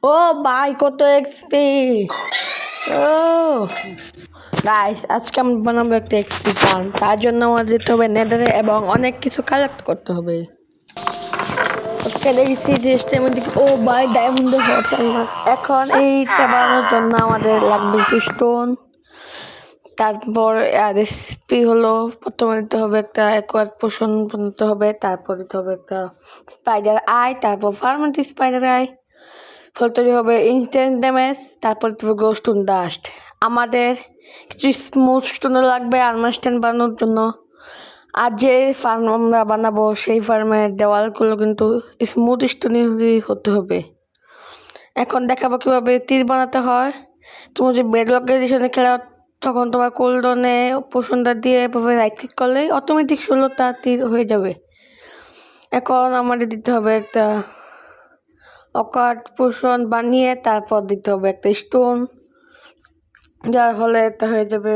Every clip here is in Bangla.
ও ভাই কত এক্সপি! ও গাইস, আজকে আমরা বানাবো একটা এক্সপি ফার্ম। তার জন্য আমাদের যেতে হবে নেদারে এবং অনেক কিছু কালেক্ট করতে হবে। ওকে, দেখেছি যে ও ভাই ডায়মন্ডের হর্স আমার। এখন এইটা বানানোর জন্য আমাদের লাগবে স্টোন। তারপর রেসিপি হলো প্রথমে দিতে হবে একটা অ্যাকোয়ার্ড পোষণ বানাতে হবে, তারপর দিতে হবে একটা স্পাইডার আই, তারপর ফার্মেন্ট স্পাইডার আই, ফল তৈরি হবে ইনস্ট্যান্ট ড্যামেজ, তারপর দিতে হবে গ্লো স্টোন ডাস্ট। আমাদের কিছু স্মুথ স্টোনও লাগবে আর্মার স্ট্যান্ড বানানোর জন্য। আর যে ফার্ম আমরা বানাবো সেই ফার্মের দেওয়ালগুলো কিন্তু স্মুথ স্টোনই হতে হবে। এখন দেখাবো কীভাবে তীর বানাতে হয়। তোমার যে বেডলক এডিশনে খেলা তখন তোমার কোল্ডনে পোষণটা দিয়ে এভাবে রাইট ক্লিক করলেই অটোমেটিক 16টা তীর হয়ে যাবে। এখন আমাদের দিতে হবে একটা অকাট পোষণ বানিয়ে তারপর দিতে হবে একটা স্টোন, যার ফলে এটা হয়ে যাবে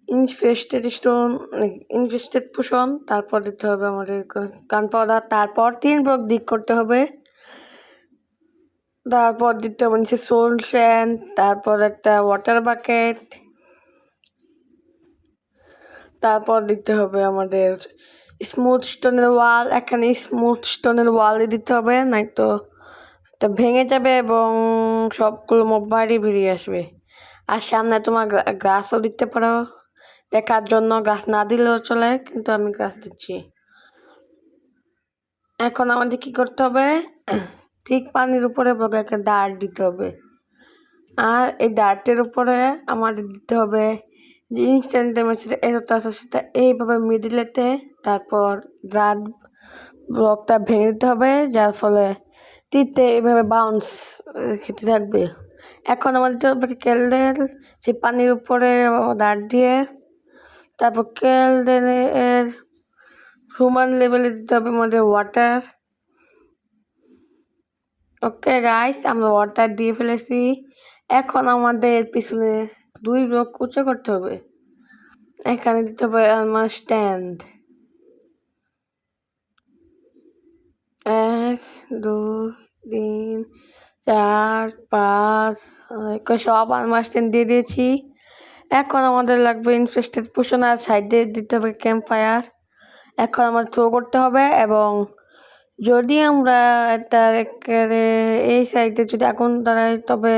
ইনফেস্টেড স্টোন, ইনফেস্টেড পোষণ। তারপর দিতে হবে আমাদের গান পাউডার, তারপর 3 ব্লক দিক করতে হবে, তারপর দিতে হবে নিচে সোল স্যান্ড, তারপর একটা ওয়াটার বাকেট, তারপর দিতে হবে আমাদের স্মুথ স্টোনের ওয়াল। এখানে স্মুথ স্টোনের ওয়ালই দিতে হবে, নয়তো এটা ভেঙে যাবে এবং সবগুলো মব বাইরে বেরিয়ে আসবে। আর সামনে তোমার গাছও দিতে পারো দেখার জন্য, গাছ না দিলেও চলে, কিন্তু আমি গাছ দিচ্ছি। এখন আমাদের কি করতে হবে, ঠিক পানির উপরে একটা ডার্ট দিতে হবে, আর এই ডার্টের উপরে আমাদের দিতে হবে যে ইনস্ট্যান্ট ড্যামেজের এরোটা আছে সেটা এইভাবে মিডিলেতে, তারপর জার ব্লকটা ভেঙে দিতে হবে, যার ফলে তীরতে এইভাবে বাউন্স খেতে থাকবে। এখন আমাদের দিতে হবে ক্যান্ডেল, সেই পানির উপরে ডার্ট দিয়ে, তারপর ক্যান্ডেলের হিউম্যান লেভেলে দিতে হবে আমাদের ওয়াটার। ওকে গাইস, আমরা ওয়াটার দিয়ে ফেলেছি। এখন আমাদের পিছনে 2 ব্লক উঁচু করতে হবে। এখানে দিতে হবে আমার স্ট্যান্ড 1 2 3 4 5 সব আমার স্ট্যান্ড দিয়ে দিয়েছি। এখন আমাদের লাগবে ইনফেস্টেড পোষণ, আর সাইডে দিতে হবে ক্যাম্প ফায়ার। এখন আমার থ্রো করতে হবে, এবং যদি আমরা এটার এই সাইডে যদি আগুন দাঁড়াই তবে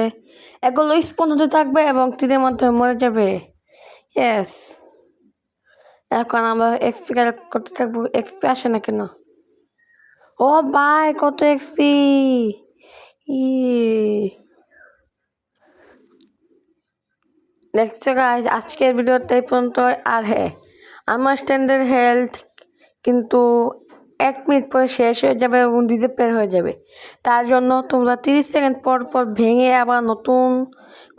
এগুলো স্পন হতে থাকবে এবং তীরের মাধ্যমে মরে যাবে। ইয়েস, এখন আমরা এক্সপি কালেক্ট করতে থাকবো। এক্সপি আসে না কেন? ও ভাই কত এক্সপি! দেখছো গাইজ, আজকের ভিডিওটা এই পর্যন্ত। আর হ্যাঁ, আমার স্ট্যান্ডের হেলথ কিন্তু 1 মিনিট পরে শেষ হয়ে যাবে এবং ডিসঅ্যাপিয়ার হয়ে যাবে। তার জন্য তোমরা 30 সেকেন্ড পর পর ভেঙে আবার নতুন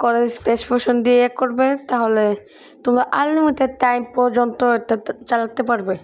করে স্পেস পোষণ দিয়ে করবে, তাহলে তোমরা আনলিমিটেড টাইম পর্যন্ত এটা চালাতে পারবে।